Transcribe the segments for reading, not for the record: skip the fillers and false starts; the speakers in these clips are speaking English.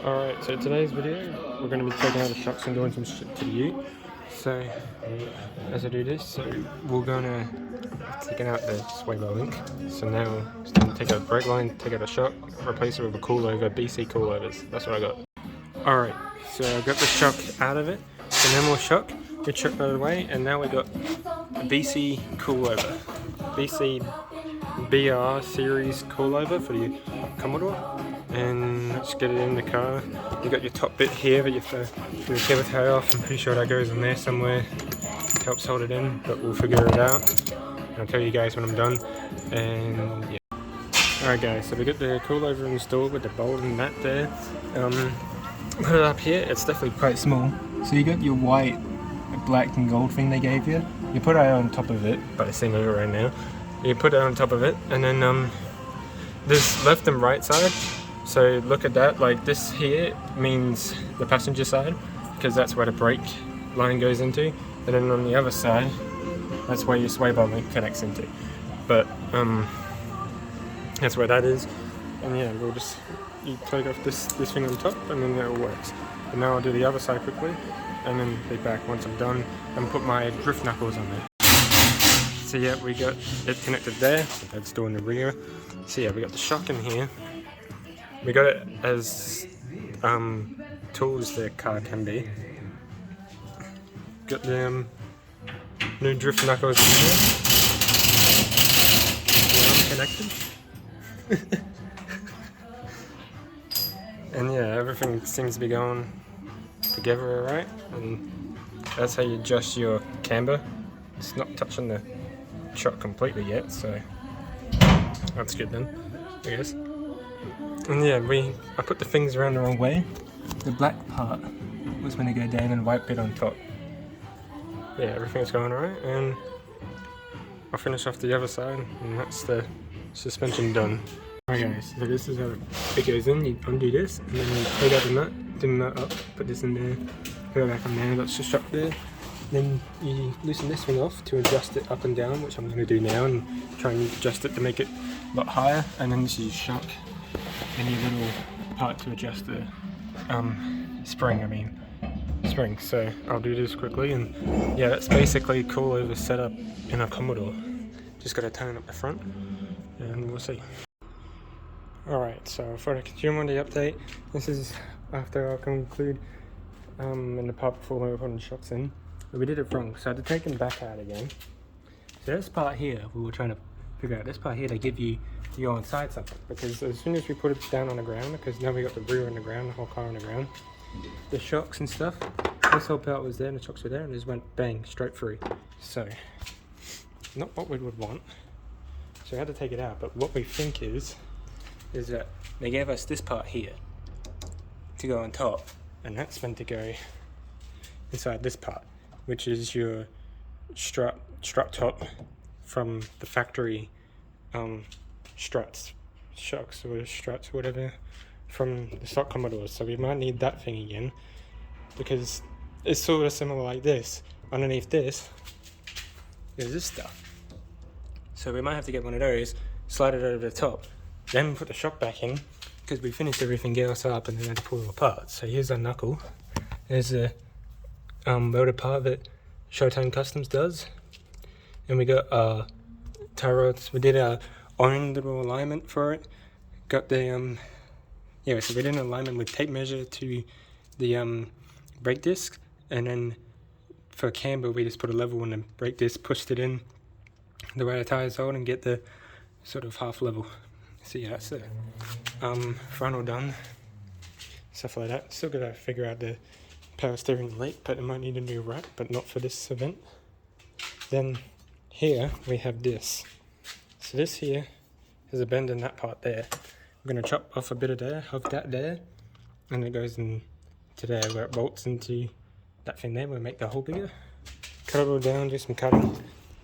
Alright, so today's video, we're going to be taking out the shocks and doing some shit to the ute. So, as I do this, so we're going to take out the sway bar link. So now, it's time to take out the brake line, take out the shock, replace it with a coilover, BC coilovers. That's what I got. Alright, so I got the shock out of it, the normal shock, we chucked out of the way, and now we got a BC coilover. BC BR series coilover for the Commodore. And let's get it in the car. You got your top bit here, but you have to do the cable tie off. I'm pretty sure that goes in there somewhere. Helps hold it in, but we'll figure it out. I'll tell you guys when I'm done. And yeah. Alright guys, so we got the coilover installed with the bolt and that there. Put it up here, it's definitely quite small. So you got your white, black and gold thing they gave you. You put it on top of it, but I seem over right now. You put it on top of it, and then there's left and right side. So look at that, like this here means the passenger side, because that's where the brake line goes into, and then on the other side, that's where your sway bar link connects into. But that's where that is, and yeah, we'll just take off this thing on top, and then that all works. And now I'll do the other side quickly, and then be back once I'm done, and put my drift knuckles on there. So yeah, we got it connected there, so that's still in the rear. So yeah, we got the shock in here. We got it as tall as the car can be. Got the new drift knuckles in here. Now I'm connected. And yeah, everything seems to be going together alright. And that's how you adjust your camber. It's not touching the shock completely yet, so that's good then, I guess. And yeah, I put the things around the wrong way. The black part was going to go down and white bit on top. Yeah, everything's going alright, and I'll finish off the other side, and that's the suspension done. Alright guys, so this is how it goes in. You undo this, and then you take out the nut, do the nut up, put this in there, put it back on there, that's just up there. Then you loosen this thing off to adjust it up and down, which I'm going to do now, and try and adjust it to make it a lot higher. And then this is your shock, and your little part to adjust the spring. So I'll do this quickly, and yeah, that's basically coilover setup in a Commodore. Just got to turn up the front, and we'll see. Alright, so for the consumer update, this is after I conclude in the part before we were putting the shocks in. But we did it wrong, so I had to take them back out again. So this part here, we were trying to figure out, this part here, they give you to go inside something. Because as soon as we put it down on the ground, because now we got the rear on the ground, the whole car on the ground, the shocks and stuff, this whole part was there and the shocks were there, and it just went bang, straight through. So, not what we would want. So we had to take it out, but what we think is that they gave us this part here to go on top, and that's meant to go inside this part, which is your strut top from the factory struts, shocks or struts, whatever, from the stock Commodores. So we might need that thing again, because it's sort of similar like this. Underneath this is this stuff. So we might have to get one of those, slide it over the top, then put the shock back in, because we finished everything else up and then had to pull it apart. So here's our knuckle. There's a welded part that Showtime Customs does, and we got tie rods. We did our own little alignment for it. Got the yeah, so we did an alignment with tape measure to the brake disc, and then for camber we just put a level on the brake disc, pushed it in the way the tires hold, and get the sort of half level. So yeah, that's it. Frontal done, stuff like that. Still gotta figure out the power steering leak, but it might need a new rack, but not for this event. Then here we have this. So this here has a bend in that part there. I'm going to chop off a bit of that there, and it goes into there where it bolts into that thing there. We'll make the hole bigger, cut it all down, do some cutting,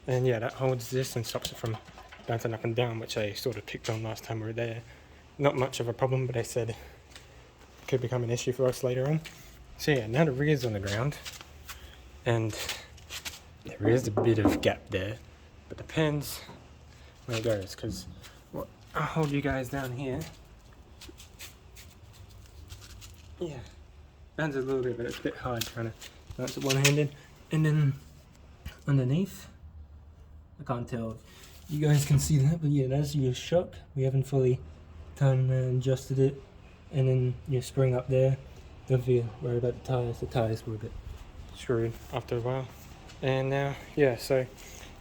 and yeah, that holds this and stops it from bouncing up and down, which I sort of picked on last time we were there. Not much of a problem, but I said it could become an issue for us later on. So yeah, now the rear's on the ground, and there is a bit of gap there, but depends where it goes, because I'll hold you guys down here. yeah, bounce a little bit, but it's a bit hard trying to bounce it one-handed. And then underneath, I can't tell if you guys can see that, but yeah, that's your shock. We haven't fully kind of adjusted it. And then your spring up there. Don't feel worried about the tires. The tires were a bit screwed after a while. And now, yeah, so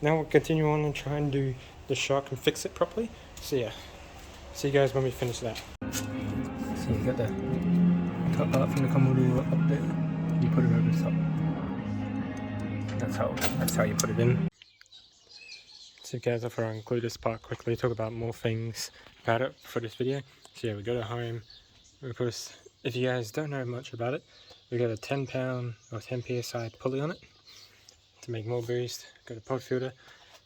now we'll continue on and try and do the shock and fix it properly. So yeah, see you guys when we finish that. So you got the top part from the Commodore up there. You put it over the top. That's how you put it in. So guys, I thought I'd include this part quickly, talk about more things about it for this video. So yeah, we got it home. Of course, if you guys don't know much about it, we got a 10 pound or 10 psi pulley on it to make more boost. Got a pod filter.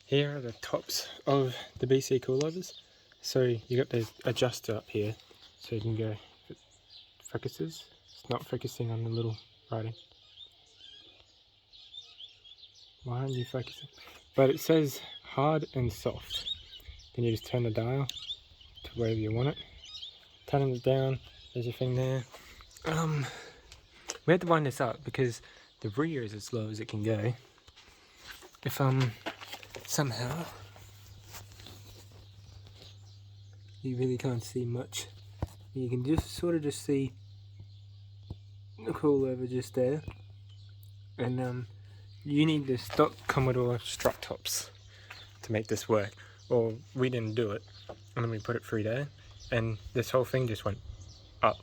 Here are the tops of the BC coilovers. So you got the adjuster up here, so you can go, if it focuses. It's not focusing on the little writing. Why aren't you focusing? But it says hard and soft. Then you just turn the dial to wherever you want it. Turning it down, there's your thing there. We had to wind this up because the rear is as slow as it can go. If somehow you really can't see much, you can just sort of just see the coilover just there, and you need the stock Commodore strut tops to make this work, or we didn't do it, and then we put it through there, and this whole thing just went up,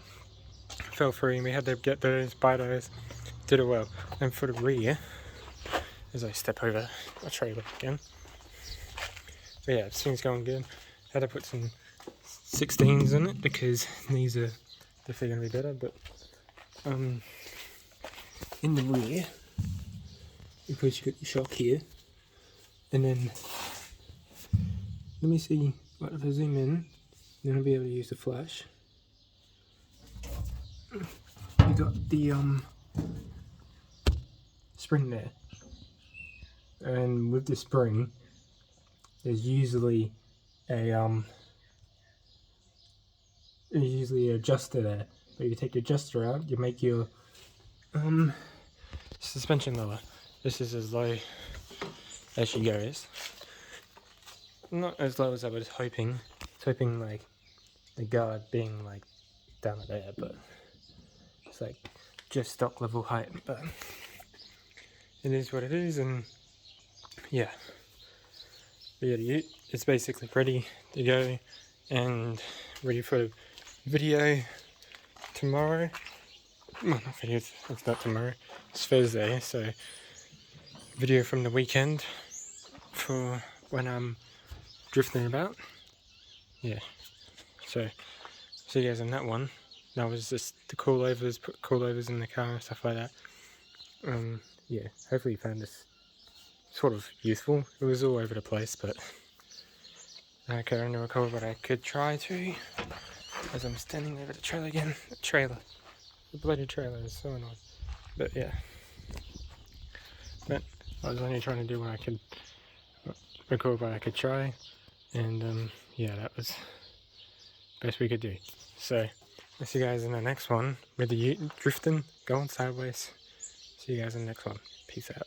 fell through, and we had to get those, buy those, did it well. And for the rear, as I step over a trailer again, but yeah, this thing's going good. Had to put some 16s in it because these are definitely going to be better, but in the rear, of course you got your shock here, and then let me see, what if I zoom in, then I'll be able to use the flash. You got the spring there, and with the spring there's usually a adjuster there, but you take your adjuster out, you make your suspension lower. This is as low as she goes. Not as low as I was hoping. I was hoping like the guard being like down there, but it's like just stock level height. But it is what it is, and yeah. But yeah, it's basically ready to go and ready for the video tomorrow. Well, not video, it's not tomorrow, it's Thursday, so video from the weekend for when I'm drifting about. Yeah, so see you guys on that one. That was just the coilovers, put coilovers in the car and stuff like that. Yeah, hopefully you found this sort of useful. It was all over the place, but I could only record what I could try to, as I'm standing over the trailer again. The bloody trailer is so annoying. But yeah, but I was only trying to do what I could, record what I could try, and yeah, that was the best we could do. So I'll see you guys in the next one with the ute drifting, going sideways. See you guys in the next one. Peace out.